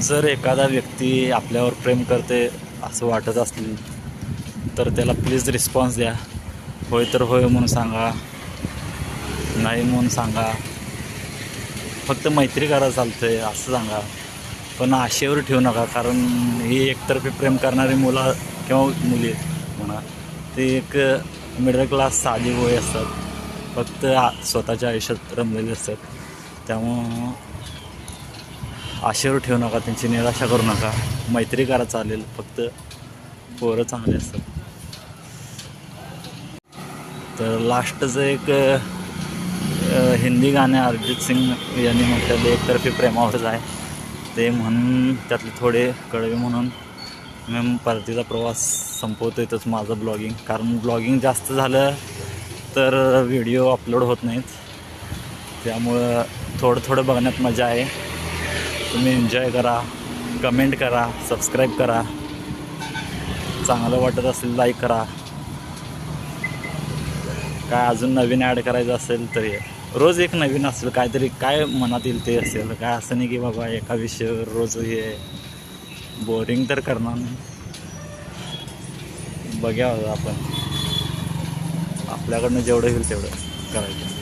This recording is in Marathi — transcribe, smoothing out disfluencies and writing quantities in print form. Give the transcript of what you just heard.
जर एखादा व्यक्ती आपल्यावर प्रेम करते असं वाटत असेल तर त्याला प्लीज रिस्पॉन्स द्या. होय तर होय म्हणून सांगा, नाही म्हणून सांगा. फक्त मैत्री करा चालतं आहे असं सांगा, पण आशेवर ठेवू नका. कारण ही एकतर्फी प्रेम करणारी मुलं किंवा मुली म्हणा, ते एक मिडल क्लास साधी वय असतात, फक्त स्वतःच्या आयुष्यात रमलेले असतात. त्यामुळं आशेवर ठेवू नका, त्यांची निराशा करू नका. मैत्री करा चालेल, फक्त पोरं चांगले असतात. तर लास्टचं एक हिंदी गाणे अरिजित सिंग यांनी म्हटलं एकतर्फी प्रेमावरच आहे. ते म्हणून त्यातले थोडे कळवे म्हणून मी परतीचा प्रवास संपवतो इथंच माझं ब्लॉगिंग. कारण ब्लॉगिंग जास्त झालं तर व्हिडिओ अपलोड होत नाहीत. त्यामुळं थोडं थोडं बघण्यात मजा आहे. तुम्ही एन्जॉय करा, कमेंट करा, सबस्क्राईब करा. चांगलं वाटत असेल लाईक करा. काय अजून नवीन ॲड करायचं असेल तरी रोज एक नवीन असेल, काहीतरी काय मनात येईल ते असेल. काय असं नाही की बाबा एका विषयावर रोज हे बोरिंग तर करणार नाही. बघा आपण आपल्याकडनं जेवढं होईल तेवढं करायचं.